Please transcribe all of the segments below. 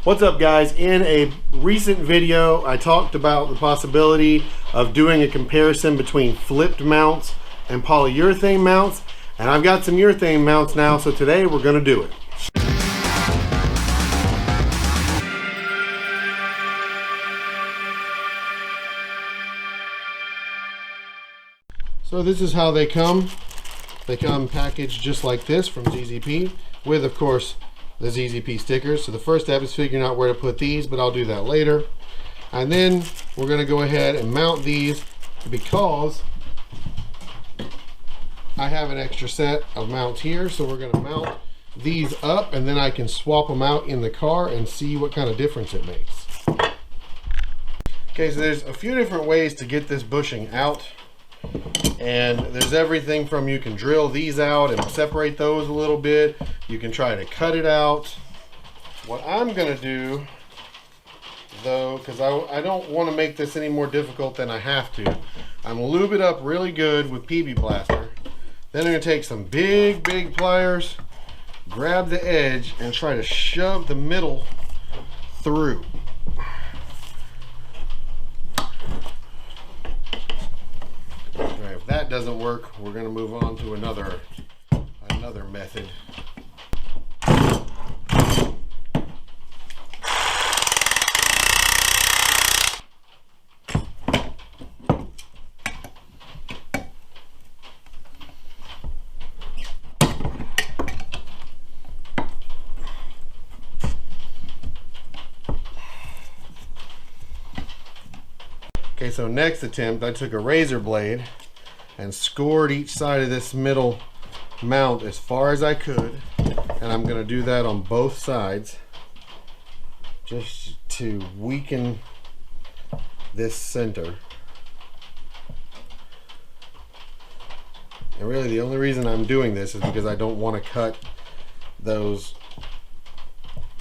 What's up, guys? In a recent video I talked about the possibility of doing a comparison between flipped mounts and polyurethane mounts, and I've got some urethane mounts now, so today we're going to do it. So this is how they come. They come packaged just like this from ZZP with, of course, the ZZP stickers. So the first step is figuring out where to put these, but I'll do that later. And then we're going to go ahead and mount these because I have an extra set of mounts here. So we're going to mount these up and then I can swap them out in the car and see what kind of difference it makes. Okay, so there's a few different ways to get this bushing out. And there's everything from you can drill these out and separate those a little bit. You can try to cut it out. What I'm going to do, though, because I don't want to make this any more difficult than I have to, I'm going to lube it up really good with PB Blaster. Then I'm going to take some big pliers, grab the edge, and try to shove the middle through. If that doesn't work, we're going to move on to another method. Okay, so next attempt, I took a razor blade and scored each side of this middle mount as far as I could, and I'm going to do that on both sides just to weaken this center. And really the only reason I'm doing this is because I don't want to cut those,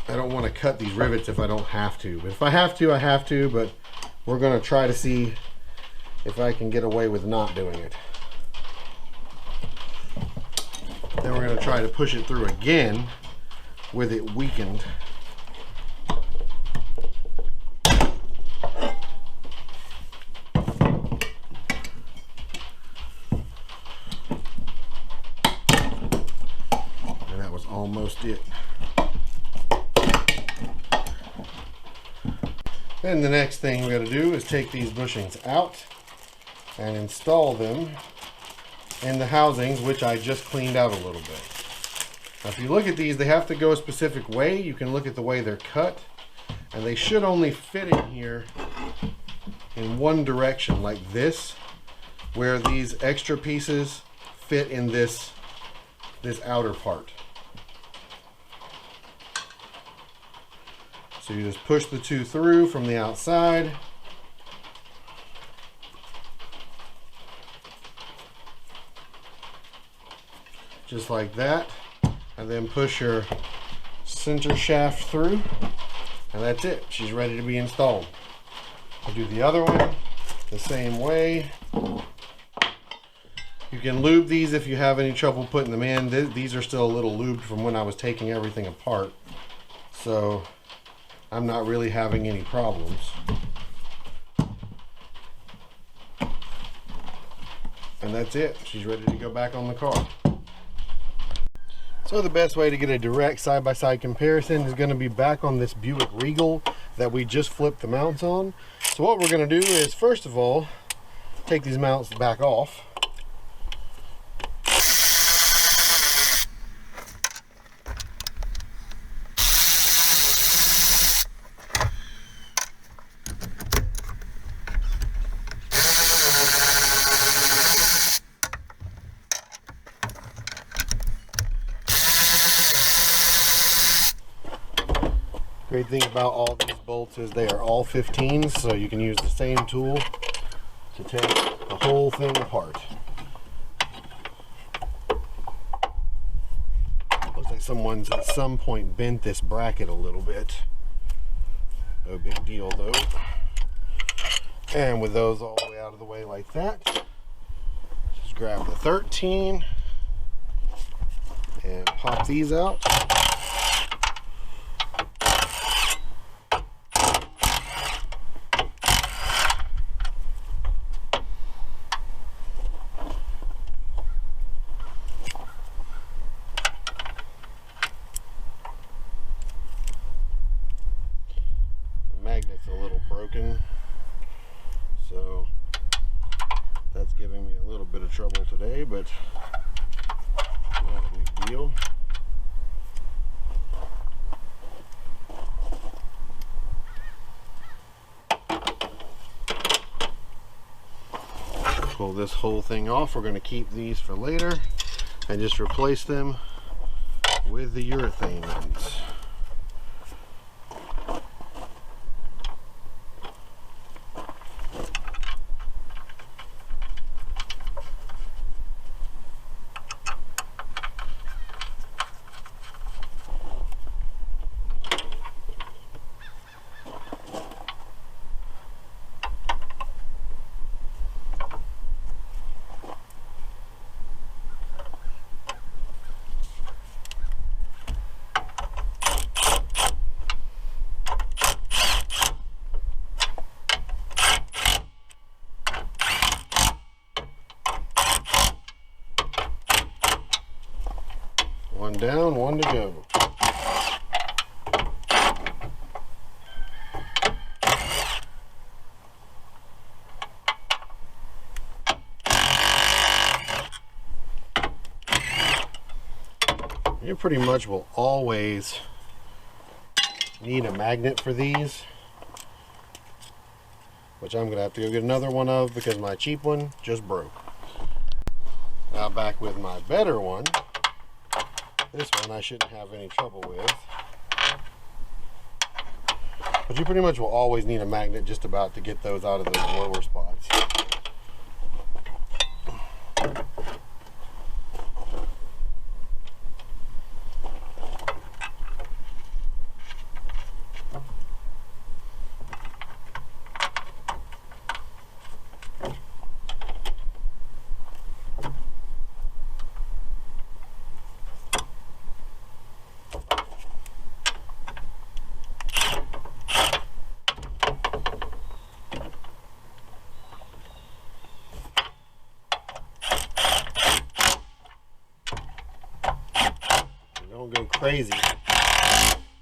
I don't want to cut these rivets if I don't have to. But if I have to, I have to, but we're going to try to see if I can get away with not doing it. Then we're going to try to push it through again with it weakened. And that was almost it. Then the next thing we're going to do is take these bushings out and install them in the housings, which I just cleaned out a little bit. Now if you look at these, they have to go a specific way. You can look at the way they're cut, and they should only fit in here in one direction like this, where these extra pieces fit in this outer part. So you just push the two through from the outside. Just like that. And then push your center shaft through. And that's it. She's ready to be installed. I'll do the other one the same way. You can lube these if you have any trouble putting them in. These are still a little lubed from when I was taking everything apart. So I'm not really having any problems. And that's it. She's ready to go back on the car. So the best way to get a direct side-by-side comparison is going to be back on this Buick Regal that we just flipped the mounts on. So what we're going to do is, first of all, take these mounts back off. Great thing about all these bolts is they are all 15s, so you can use the same tool to take the whole thing apart. Looks like someone's at some point bent this bracket a little bit. No big deal though. And with those all the way out of the way like that, just grab the 13 and pop these out. broken, so that's giving me a little bit of trouble today, but not a big deal. Pull this whole thing off. We're going to keep these for later and just replace them with the urethane ones. One down, one to go. You pretty much will always need a magnet for these, which I'm gonna have to go get another one of because my cheap one just broke. Now back with my better one. This one I shouldn't have any trouble with. But you pretty much will always need a magnet just about to get those out of those lower spots. Don't go crazy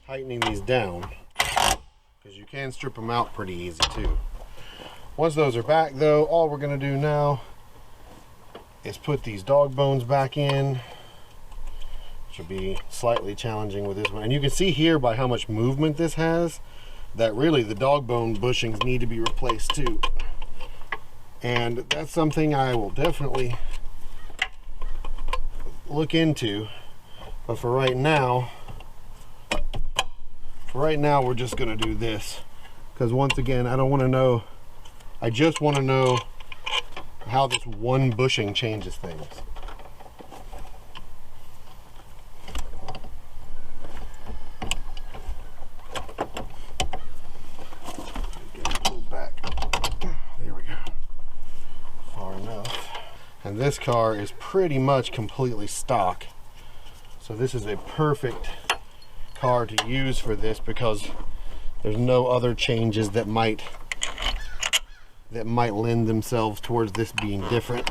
tightening these down because you can strip them out pretty easy too. Once those are back though, all we're going to do now is put these dog bones back in, which will be slightly challenging with this one. And you can see here by how much movement this has that really the dog bone bushings need to be replaced too. And that's something I will definitely look into. But for right now, we're just gonna do this. Because once again, I don't wanna know, I just wanna know how this one bushing changes things. Get it pulled back. There we go. Far enough. And this car is pretty much completely stock. So this is a perfect car to use for this because there's no other changes that might lend themselves towards this being different.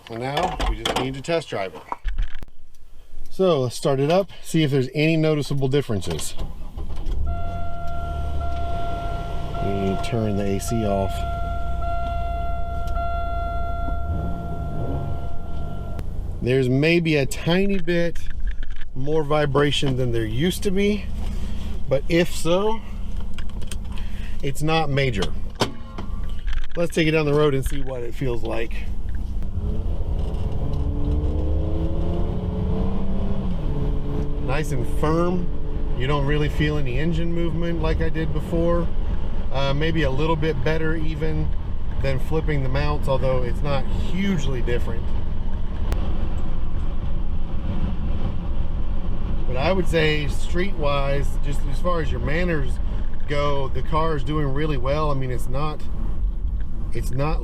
And now we just need to test drive it. So let's start it up, see if there's any noticeable differences. We turn the AC off. There's maybe a tiny bit more vibration than there used to be, but if so, it's not major. Let's take it down the road and see what it feels like. Nice and firm. You don't really feel any engine movement like I did before. Maybe a little bit better even than flipping the mounts, although it's not hugely different. But I would say street-wise, just as far as your manners go, the car is doing really well. I mean, it's not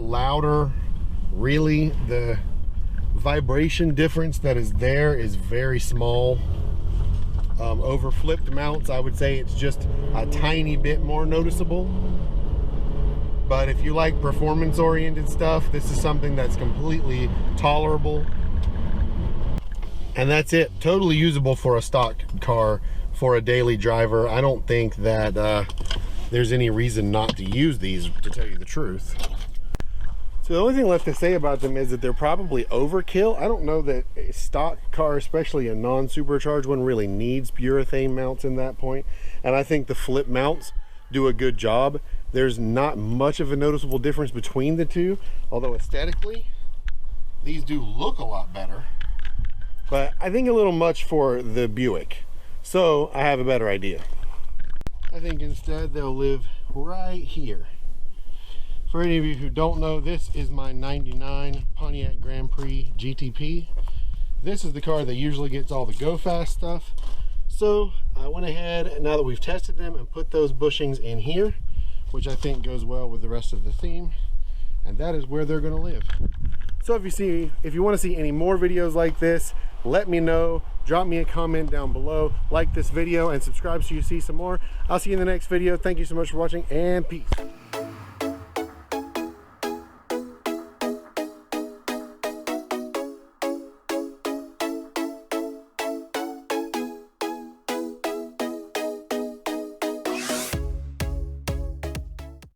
louder, really. The vibration difference that is there is very small. Over flipped mounts, I would say it's just a tiny bit more noticeable. But if you like performance oriented stuff, this is something that's completely tolerable. And that's it. Totally usable for a stock car for a daily driver. I don't think that there's any reason not to use these, to tell you the truth. So the only thing left to say about them is that they're probably overkill. I don't know that a stock car, especially a non-supercharged one, really needs urethane mounts in that point. And I think the flip mounts do a good job. There's not much of a noticeable difference between the two, although aesthetically, these do look a lot better. But I think a little much for the Buick. So I have a better idea. I think instead they'll live right here. For any of you who don't know, this is my 99 Pontiac Grand Prix GTP. This is the car that usually gets all the go fast stuff. So I went ahead, now that we've tested them, and put those bushings in here, which I think goes well with the rest of the theme. And that is where they're gonna live. So if you want to see any more videos like this, let me know. Drop me a comment down below, like this video, and subscribe so you see some more. I'll see you in the next video. Thank you so much for watching, and peace.